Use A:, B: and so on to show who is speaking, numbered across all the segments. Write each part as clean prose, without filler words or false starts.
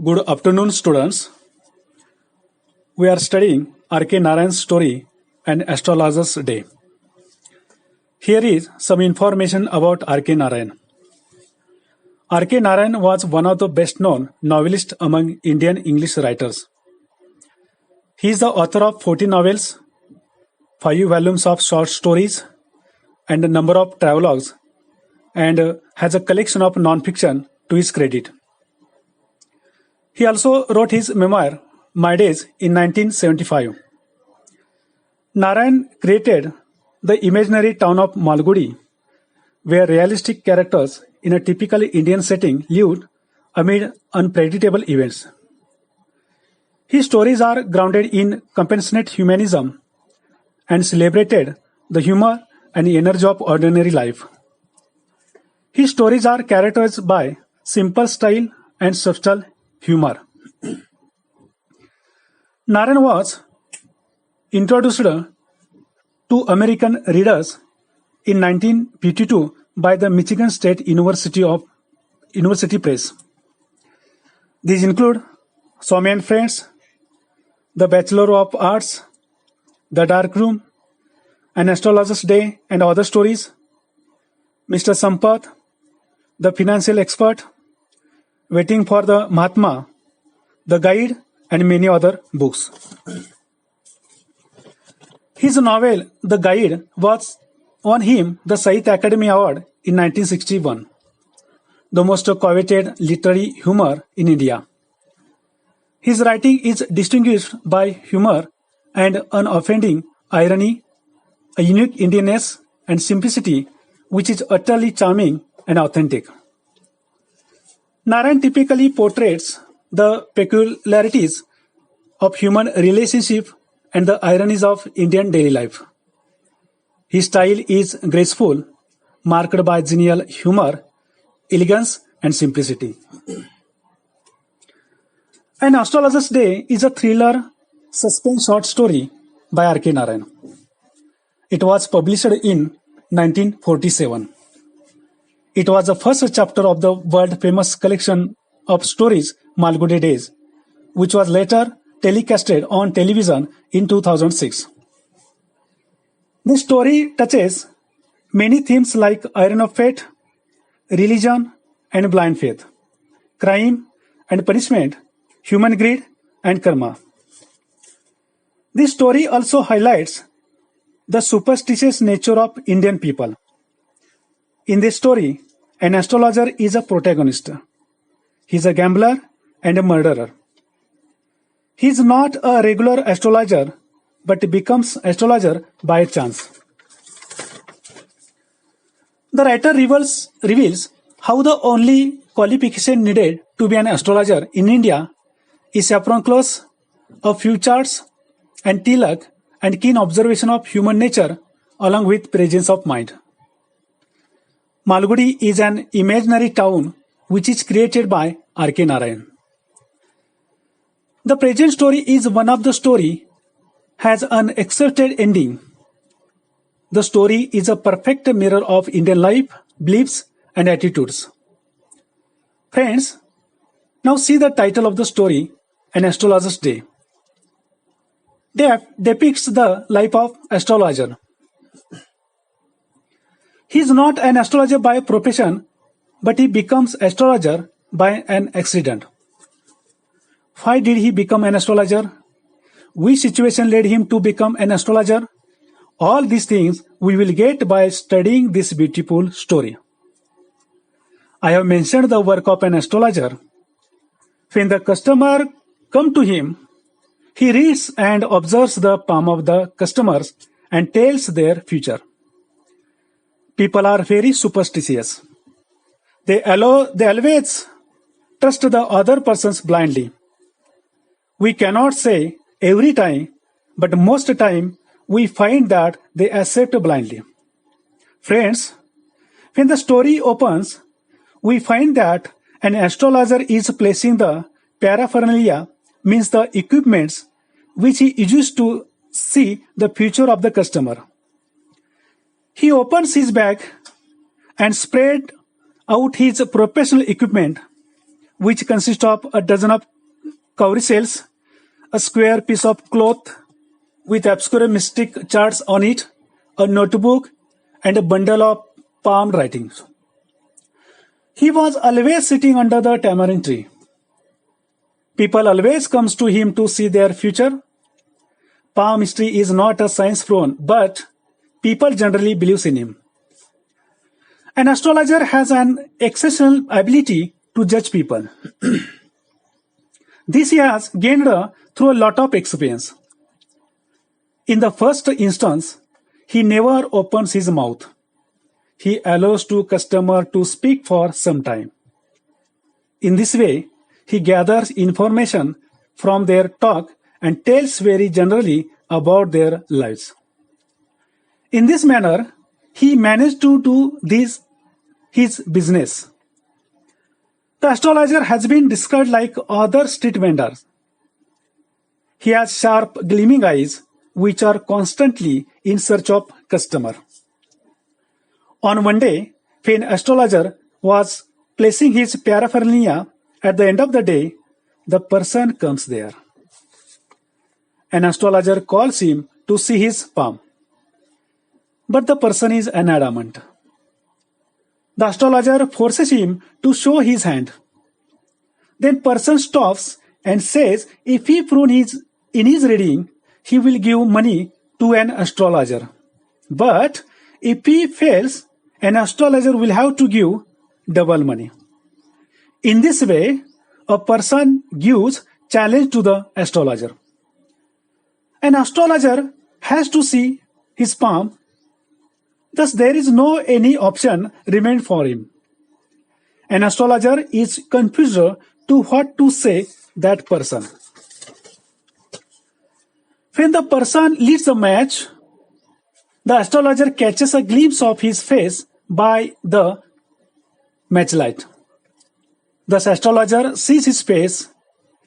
A: Good afternoon, students. We are studying R.K. Narayan's story and Astrologer's Day. Here is some information about R.K. Narayan. R.K. Narayan was one of the best-known novelists among Indian English writers. He is the author of 40 novels, 5 volumes of short stories, and a number of travelogues, and has a collection of non-fiction to his credit. He also wrote his memoir, My Days, in 1975. Narayan created the imaginary town of Malgudi, where realistic characters in a typical Indian setting lived amid unpredictable events. His stories are grounded in compassionate humanism and celebrated the humor and energy of ordinary life. His stories are characterized by simple style and subtle humor. Narayan was introduced to American readers in 1952 by the Michigan State University Press. These include Swami and Friends, The Bachelor of Arts, The Dark Room, An Astrologer's Day and Other Stories, Mr. Sampath, The Financial Expert, Waiting for the Mahatma, The Guide, and many other books. His novel, The Guide, won him the Sahitya Academy Award in 1961, the most coveted literary humor in India. His writing is distinguished by humor and unoffending irony, a unique Indianness and simplicity which is utterly charming and authentic. Narayan typically portrays the peculiarities of human relationship and the ironies of Indian daily life. His style is graceful, marked by genial humor, elegance, and simplicity. An Astrologer's Day is a thriller suspense short story by R.K. Narayan. It was published in 1947. It was the first chapter of the world-famous collection of stories Malgudi Days, which was later telecasted on television in 2006. This story touches many themes like iron of fate, religion and blind faith, crime and punishment, human greed and karma. This story also highlights the superstitious nature of Indian people. In this story, an astrologer is a protagonist. He is a gambler and a murderer. He is not a regular astrologer, but becomes astrologer by chance. The writer reveals how the only qualification needed to be an astrologer in India is saffron clothes, a few charts, and tilak, and keen observation of human nature along with presence of mind. Malgudi is an imaginary town which is created by R.K. Narayan. The present story is one of the story has an accepted ending. The story is a perfect mirror of Indian life, beliefs, and attitudes. Friends, now see the title of the story, An Astrologer's Day. Depicts the life of astrologer. He is not an astrologer by profession, but he becomes astrologer by an accident. Why did he become an astrologer? Which situation led him to become an astrologer? All these things we will get by studying this beautiful story. I have mentioned the work of an astrologer. When the customer comes to him, he reads and observes the palm of the customers and tells their future. People are very superstitious. They always trust the other persons blindly. We cannot say every time, but most time we find that they accept blindly. Friends, when the story opens, we find that an astrologer is placing the paraphernalia, means the equipments which he uses to see the future of the customer. He opens his bag and spread out his professional equipment, which consists of a dozen of cowrie shells, a square piece of cloth with obscure mystic charts on it, a notebook, and a bundle of palm writings. He was always sitting under the tamarind tree. People always comes to him to see their future. Palmistry is not a science thrown, but people generally believes in him. An astrologer has an exceptional ability to judge people. This he has gained through a lot of experience. In the first instance, he never opens his mouth. He allows to customer to speak for some time. In this way, he gathers information from their talk and tells very generally about their lives. In this manner, he managed to do this his business. The astrologer has been described like other street vendors. He has sharp, gleaming eyes which are constantly in search of customer. On one day, when astrologer was placing his paraphernalia at the end of the day, the person comes there. An astrologer calls him to see his palm. But the person is adamant. The astrologer forces him to show his hand. Then person stops and says if he proves in his reading, he will give money to an astrologer. But if he fails, an astrologer will have to give double money. In this way, a person gives challenge to the astrologer. An astrologer has to see his palm. Thus, there is no any option remained for him. An astrologer is confused to what to say that person. When the person leads the match, the astrologer catches a glimpse of his face by the matchlight. Thus, astrologer sees his face,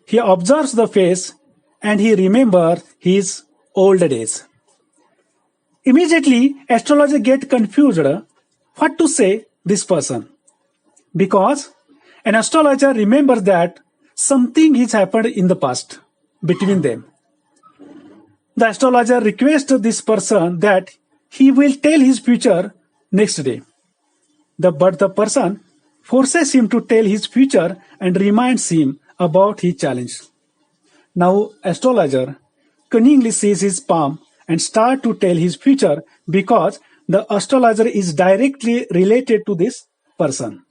A: he observes the face, and he remembers his old days. Immediately, astrologer gets confused what to say this person, because an astrologer remembers that something has happened in the past between them. The astrologer requests this person that he will tell his future next day. But the person forces him to tell his future and reminds him about his challenge. Now, astrologer cunningly sees his palm and starts to tell his future because the astrologer is directly related to this person.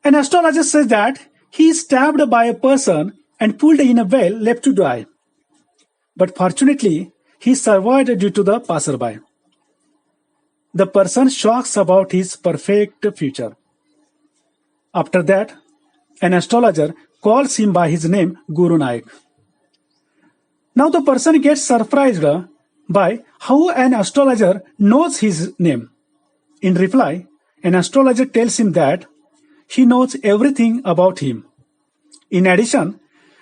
A: An astrologer says that he is stabbed by a person and pulled in a well left to die. But fortunately, he survived due to the passerby. The person shocks about his perfect future. After that, an astrologer calls him by his name Guru Nayak. Now the person gets surprised by how an astrologer knows his name. In reply, an astrologer tells him that he knows everything about him. In addition,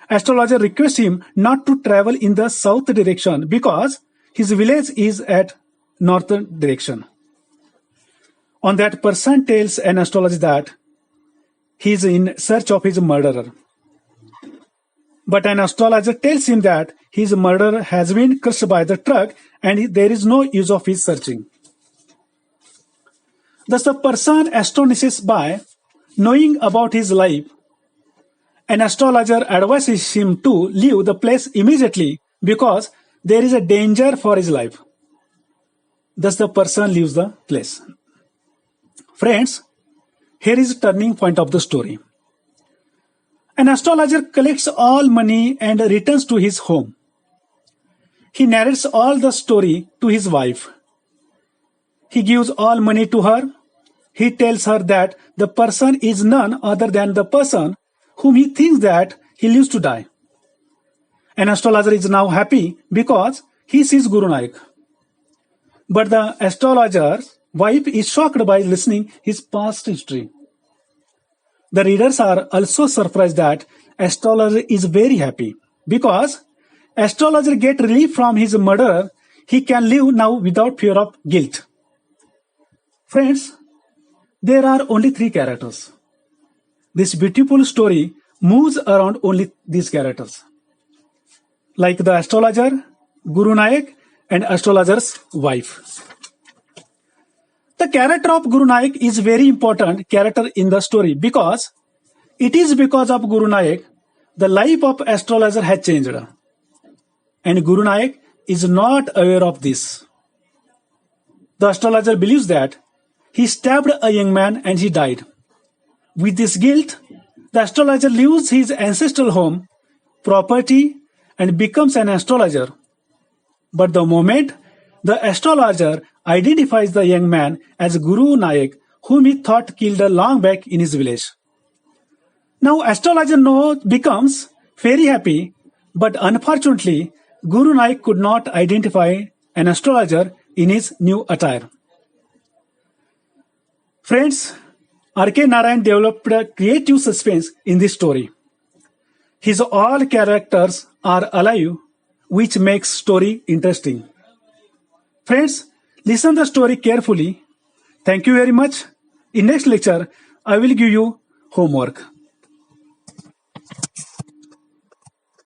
A: astrologer requests him not to travel in the south direction because his village is at northern direction. On that, person tells an astrologer that he is in search of his murderer. But an astrologer tells him that his murderer has been crushed by the truck and there is no use of his searching. Thus the person astonishes by knowing about his life. An astrologer advises him to leave the place immediately because there is a danger for his life. Thus the person leaves the place. Friends, here is the turning point of the story. An astrologer collects all money and returns to his home. He narrates all the story to his wife. He gives all money to her. He tells her that the person is none other than the person whom he thinks that he lives to die. An astrologer is now happy because he sees Guru Nayak. But the astrologer's wife is shocked by listening his past history. The readers are also surprised that astrologer is very happy because astrologer get relief from his murderer. He can live now without fear of guilt. Friends, there are only 3 characters. This beautiful story moves around only these characters, like the astrologer, Guru Nayak, and astrologer's wife. The character of Guru Nayak is very important character in the story because it is because of Guru Nayak the life of astrologer has changed, and Guru Nayak is not aware of this. The astrologer believes that he stabbed a young man and he died. With this guilt, the astrologer leaves his ancestral home, property, and becomes an astrologer. But the moment the astrologer identifies the young man as Guru Nayak, whom he thought killed long back in his village. Now astrologer becomes very happy, but unfortunately, Guru Nayak could not identify an astrologer in his new attire. Friends, R.K. Narayan developed a creative suspense in this story. His all characters are alive, which makes story interesting. Friends, listen the story carefully. Thank you very much. In next lecture, I will give you homework.